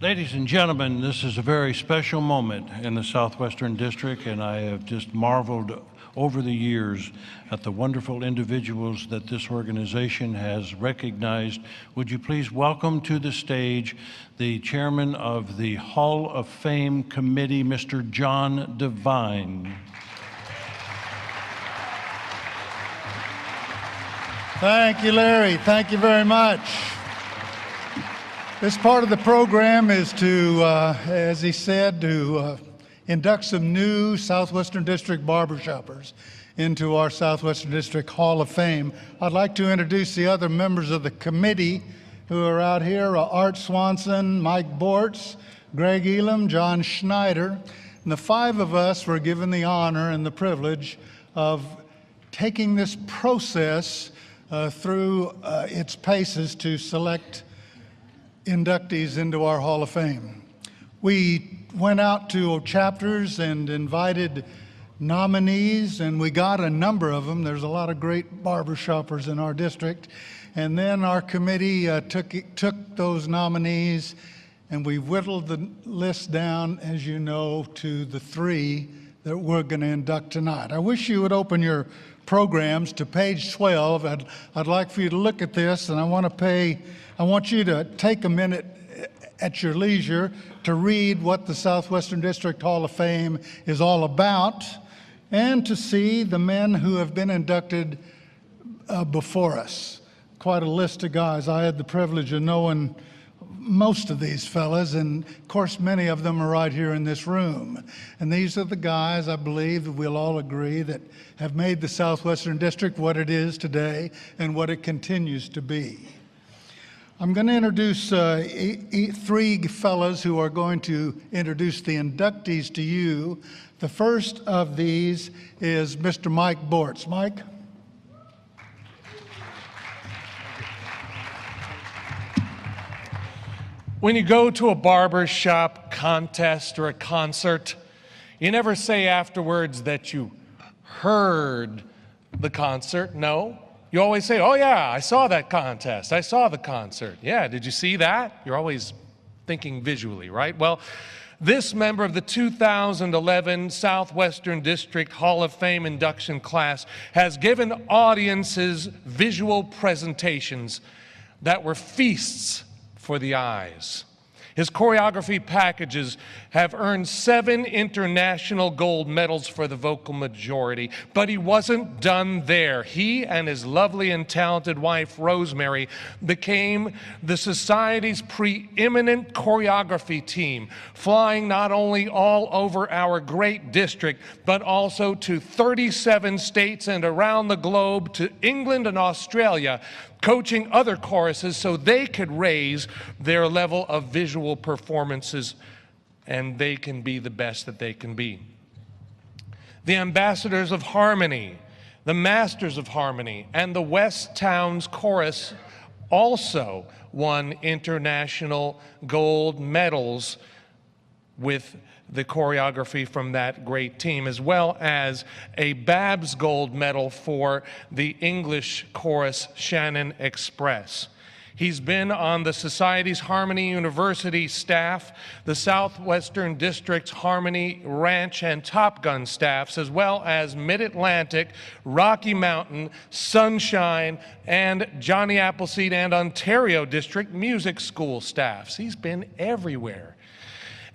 Ladies and gentlemen, this is a very special moment in the Southwestern District, and I have just marveled over the years at the wonderful individuals that this organization has recognized. Would you please welcome to the stage the chairman of the Hall of Fame Committee, Mr. John Devine. Thank you, Larry. Thank you very much. This part of the program is to, as he said, to induct some new Southwestern District barbershoppers into our Southwestern District Hall of Fame. I'd like to introduce the other members of the committee who are out here, Art Swanson, Mike Bortz, Greg Elam, John Schneider. And the five of us were given the honor and the privilege of taking this process through its paces to select inductees into our Hall of Fame. We went out to chapters and invited nominees, and we got a number of them. There's a lot of great barbershoppers in our district. And then our committee took those nominees, and we whittled the list down, as you know, to the three that we're going to induct tonight. I wish you would open your programs to page 12. I'd like for you to look at this, and I want you to take a minute at your leisure to read what the Southwestern District Hall of Fame is all about and to see the men who have been inducted before us. Quite a list of guys. I had the privilege of knowing most of these fellas, and of course many of them are right here in this room. And these are the guys, I believe, that we'll all agree that have made the Southwestern District what it is today and what it continues to be. I'm going to introduce three fellas who are going to introduce the inductees to you. The first of these is Mr. Mike Bortz. Mike? When you go to a barbershop contest or a concert, you never say afterwards that you heard the concert. No. You always say, oh yeah, I saw that contest. I saw the concert. Yeah, did you see that? You're always thinking visually, right? Well, this member of the 2011 Southwestern District Hall of Fame induction class has given audiences visual presentations that were feasts for the eyes. His choreography packages have earned 7 international gold medals for the vocal majority, but he wasn't done there. He and his lovely and talented wife, Rosemary, became the Society's preeminent choreography team, flying not only all over our great district, but also to 37 states and around the globe, to England and Australia, coaching other choruses so they could raise their level of visual performances and they can be the best that they can be. The Ambassadors of Harmony, the Masters of Harmony, and the West Towns Chorus also won international gold medals with the choreography from that great team, as well as a Babs Gold Medal for the English chorus Shannon Express. He's been on the Society's Harmony University staff, the Southwestern District's Harmony Ranch and Top Gun staffs, as well as Mid-Atlantic, Rocky Mountain, Sunshine, and Johnny Appleseed and Ontario District Music School staffs. He's been everywhere.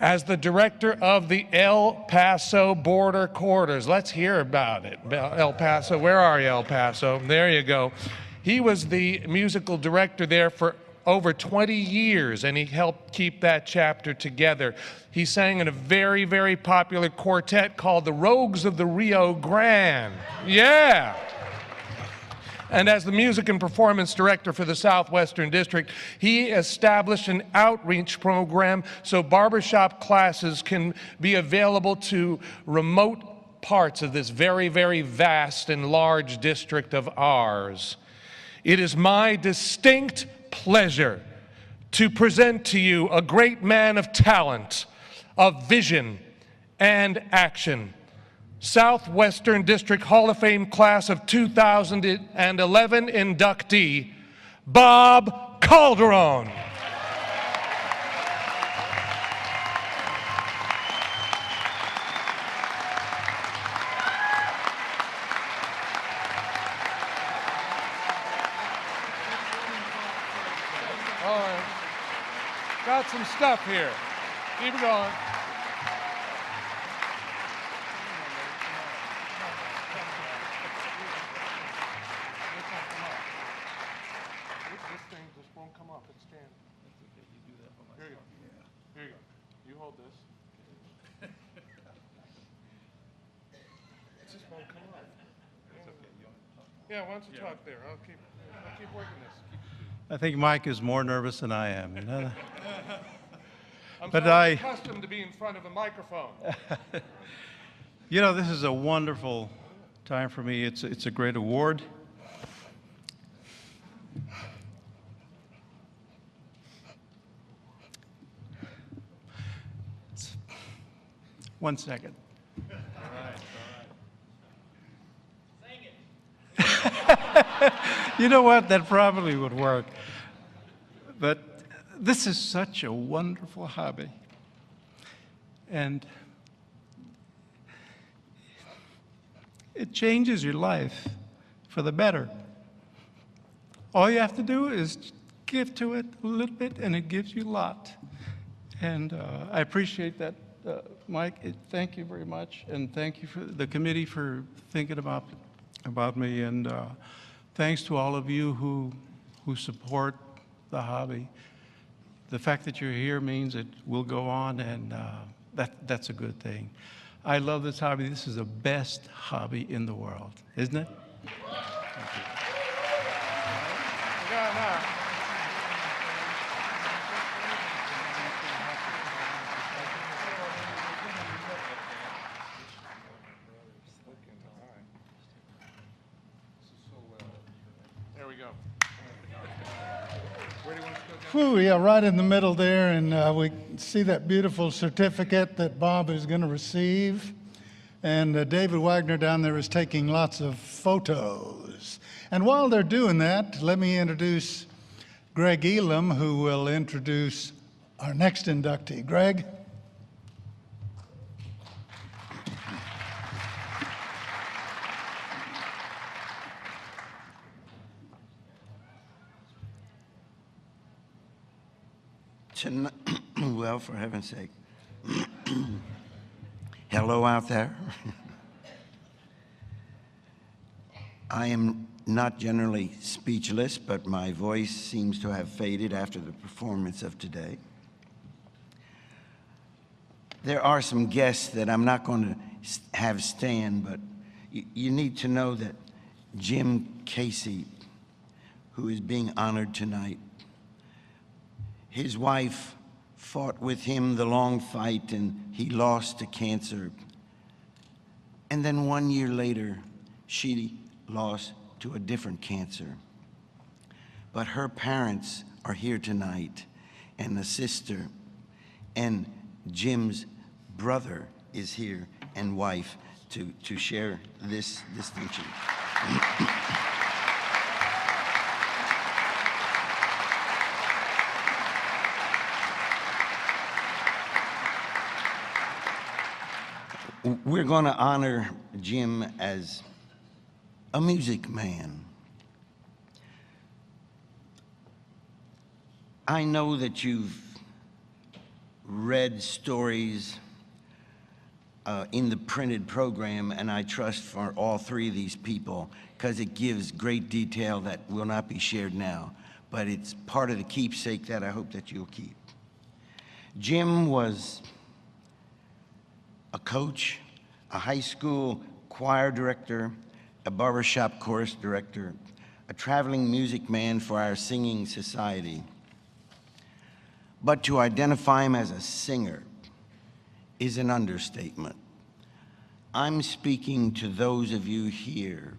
As the director of the El Paso Border Quarters. Let's hear about it. El Paso, where are you, El Paso? There you go. He was the musical director there for over 20 years, and he helped keep that chapter together. He sang in a very, very popular quartet called the Rogues of the Rio Grande. Yeah. And as the music and performance director for the Southwestern District, he established an outreach program so barbershop classes can be available to remote parts of this very, very vast and large district of ours. It is my distinct pleasure to present to you a great man of talent, of vision, and action. Southwestern District Hall of Fame class of 2011 inductee, Bob Calderon. Got some stuff here. Keep it going. This thing just won't come up. It's standing. Here you go. Here you go. You hold this. It just won't come up. Yeah, why don't you talk there? I'll keep working this. I think Mike is more nervous than I am. You know? I'm But so I- accustomed to being in front of a microphone. You know, this is a wonderful time for me. It's a great award. One second. You know what? That probably would work. But this is such a wonderful hobby. And it changes your life for the better. All you have to do is give to it a little bit, and it gives you a lot. And I appreciate that, Mike. Thank you very much, and thank you for the committee for thinking about me. And thanks to all of you who support the hobby. The fact that you're here means it will go on, and that's a good thing. I love this hobby. This is the best hobby in the world, isn't it? Thank you. We got now. There we go. Where do you want us to go, Jim? Whew, yeah, right in the middle there, and we see that beautiful certificate that Bob is going to receive. And David Wagner down there is taking lots of photos. And while they're doing that, let me introduce Greg Elam, who will introduce our next inductee. Greg? Well, for heaven's sake. Hello out there. I am not generally speechless, but my voice seems to have faded after the performance of today. There are some guests that I'm not going to have stand, but you need to know that Jim Casey, who is being honored tonight, his wife fought with him the long fight, and he lost to cancer. And then 1 year later, she lost to a different cancer. But her parents are here tonight, and the sister, and Jim's brother is here, and wife, to share this distinction. We're going to honor Jim as a music man. I know that you've read stories in the printed program, and I trust for all three of these people, because it gives great detail that will not be shared now, but it's part of the keepsake that I hope that you'll keep. Jim was a coach, a high school choir director, a barbershop chorus director, a traveling music man for our singing society. But to identify him as a singer is an understatement. I'm speaking to those of you here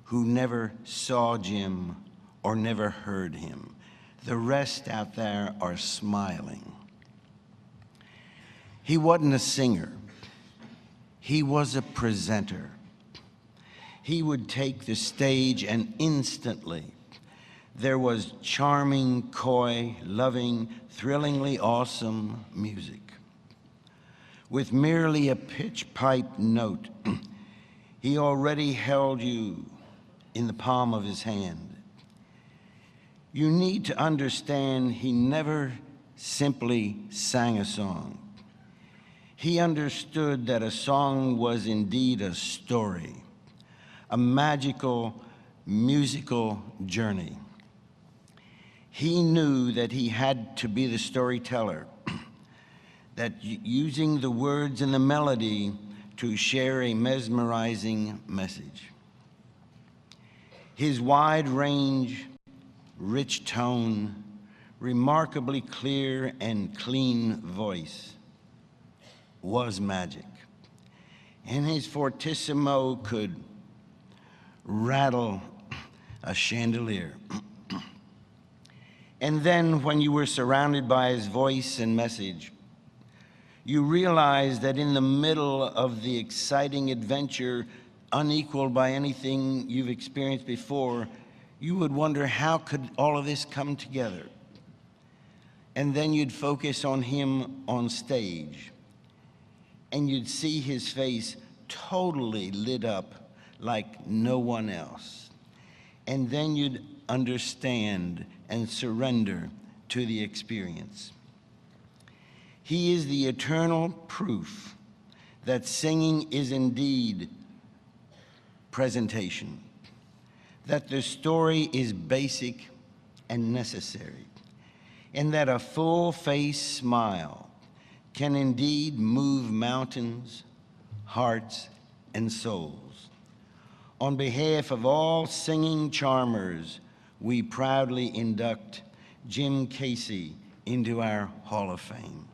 who never saw Jim or never heard him. The rest out there are smiling. He wasn't a singer. He was a presenter. He would take the stage, and instantly there was charming, coy, loving, thrillingly awesome music. With merely a pitch pipe note, he already held you in the palm of his hand. You need to understand he never simply sang a song. He understood that a song was indeed a story, a magical, musical journey. He knew that he had to be the storyteller, that using the words and the melody to share a mesmerizing message. His wide range, rich tone, remarkably clear and clean voice was magic. And his fortissimo could rattle a chandelier. And then when you were surrounded by his voice and message, you realized that in the middle of the exciting adventure, unequaled by anything you've experienced before, you would wonder, how could all of this come together? And then you'd focus on him on stage, and you'd see his face totally lit up like no one else. And then you'd understand and surrender to the experience. He is the eternal proof that singing is indeed presentation, that the story is basic and necessary, and that a full-face smile can indeed move mountains, hearts, and souls. On behalf of all singing charmers, we proudly induct Jim Casey into our Hall of Fame.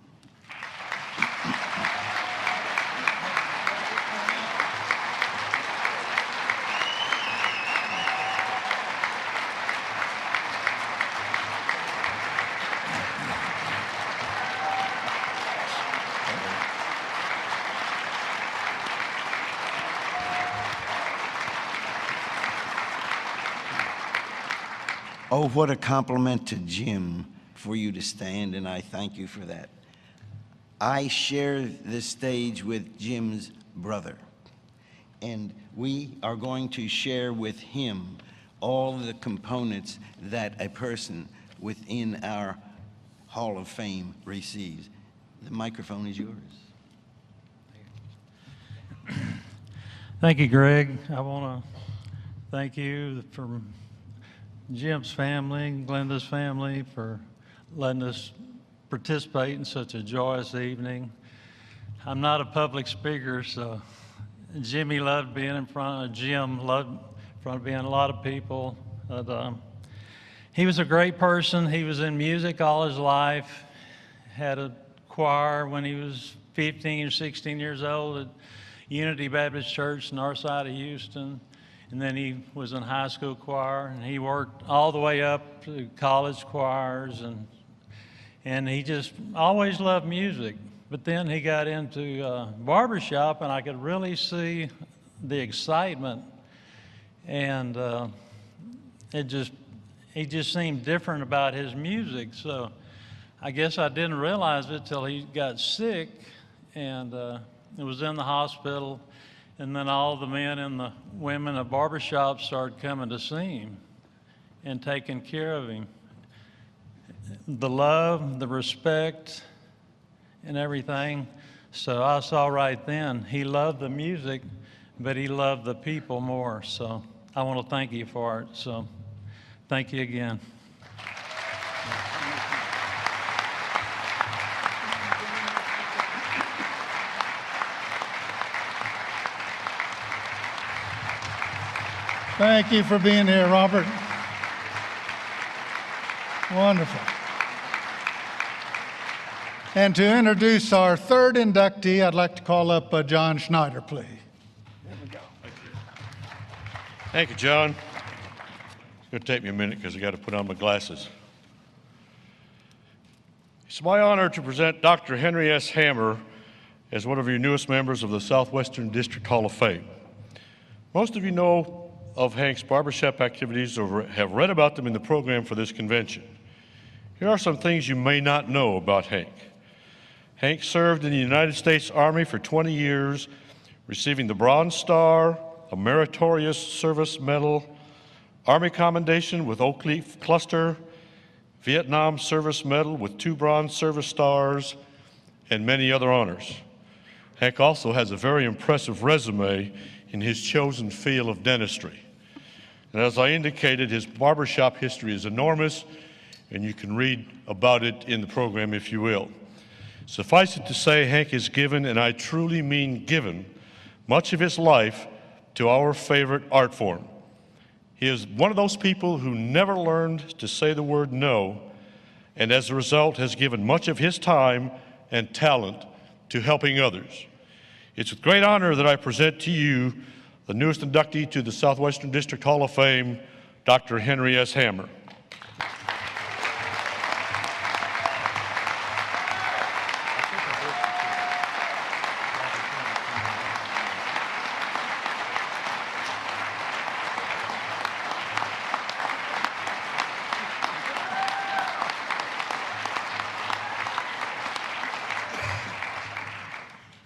Oh, what a compliment to Jim for you to stand, and I thank you for that. I share this stage with Jim's brother, and we are going to share with him all the components that a person within our Hall of Fame receives. The microphone is yours. Thank you, Greg. I want to thank you for Jim's family, Glenda's family, for letting us participate in such a joyous evening. I'm not a public speaker, so Jimmy loved being in front of Jim, loved in front of being a lot of people. But, he was a great person. He was in music all his life, had a choir when he was 15 or 16 years old at Unity Baptist Church, north side of Houston. And then he was in high school choir, and he worked all the way up to college choirs, and he just always loved music. But then he got into barbershop, and I could really see the excitement, and he just seemed different about his music. So I guess I didn't realize it till he got sick, and it was in the hospital. And then all the men and the women of barbershops started coming to see him and taking care of him. The love, the respect, and everything. So I saw right then, he loved the music, but he loved the people more. So I want to thank you for it. So thank you again. Thank you for being here, Robert. Wonderful. And to introduce our third inductee, I'd like to call up John Schneider, please. There we go. Thank you, John. It's going to take me a minute because I got to put on my glasses. It's my honor to present Dr. Henry S. Hammer as one of your newest members of the Southwestern District Hall of Fame. Most of you know of Hank's barbershop activities or have read about them in the program for this convention. Here are some things you may not know about Hank. Hank served in the United States Army for 20 years, receiving the Bronze Star, a Meritorious Service Medal, Army Commendation with Oak Leaf Cluster, Vietnam Service Medal with 2 Bronze Service Stars, and many other honors. Hank also has a very impressive resume in his chosen field of dentistry. And as I indicated, his barbershop history is enormous, and you can read about it in the program if you will. Suffice it to say, Hank has given, and I truly mean given, much of his life to our favorite art form. He is one of those people who never learned to say the word no, and as a result has given much of his time and talent to helping others. It's with great honor that I present to you the newest inductee to the Southwestern District Hall of Fame, Dr. Henry S. Hammer.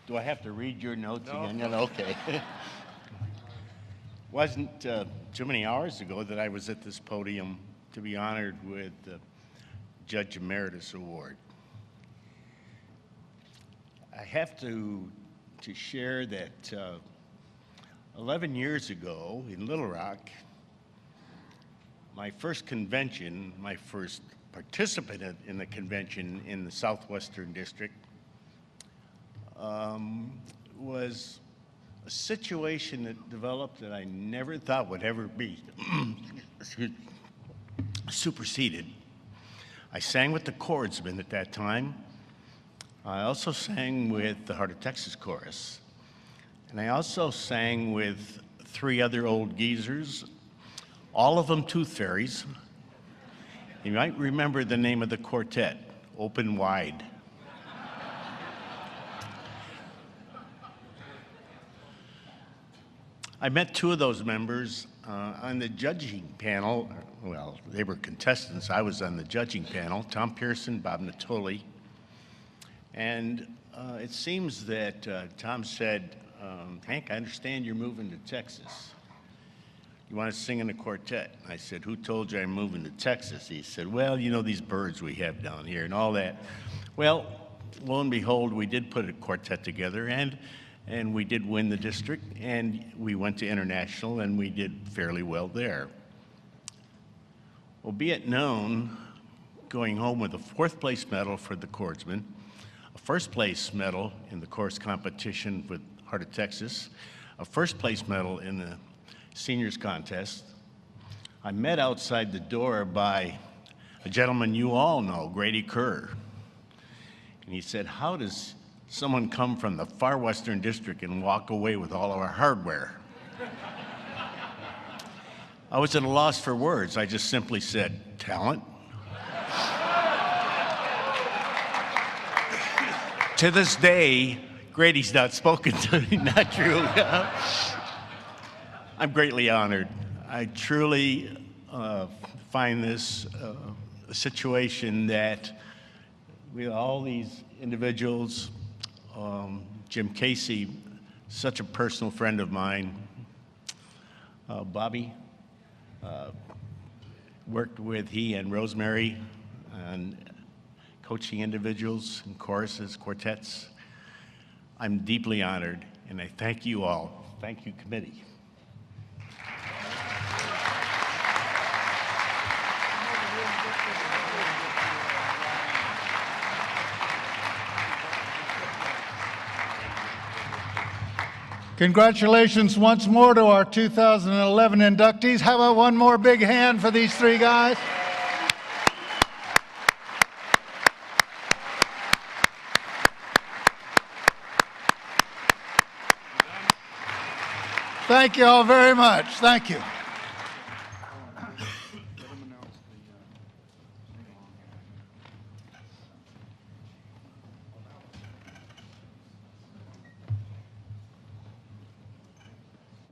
Do I have to read your notes again? No, okay. Wasn't too many hours ago that I was at this podium to be honored with the Judge Emeritus Award. I have to share that 11 years ago in Little Rock, my first convention, my first participant in the convention in the Southwestern District, was a situation that developed that I never thought would ever be superseded. I sang with the Chordsmen at that time. I also sang with the Heart of Texas Chorus. And I also sang with 3 other old geezers, all of them tooth fairies. You might remember the name of the quartet, Open Wide. I met 2 of those members on the judging panel. Well, they were contestants. I was on the judging panel, Tom Pearson, Bob Natoli. And it seems that Tom said, Hank, I understand you're moving to Texas. You want to sing in a quartet? I said, who told you I'm moving to Texas? He said, well, you know these birds we have down here and all that. Well, lo and behold, we did put a quartet together, and we did win the district, and we went to international, and we did fairly well there. Well, be it known, going home with a 4th place medal for the Chordsmen, a 1st place medal in the chorus competition with Heart of Texas, a 1st place medal in the seniors contest. I'm met outside the door by a gentleman you all know, Grady Kerr. And he said, how does someone come from the far western district and walk away with all of our hardware? I was at a loss for words. I just simply said, talent. To this day, Grady's not spoken to me, not true. I'm greatly honored. I truly find this a situation that with all these individuals, Jim Casey, such a personal friend of mine. Bobby, worked with he and Rosemary on coaching individuals and choruses, quartets. I'm deeply honored, and I thank you all. Thank you, committee. Congratulations once more to our 2011 inductees. How about one more big hand for these 3 guys? Thank you all very much. Thank you.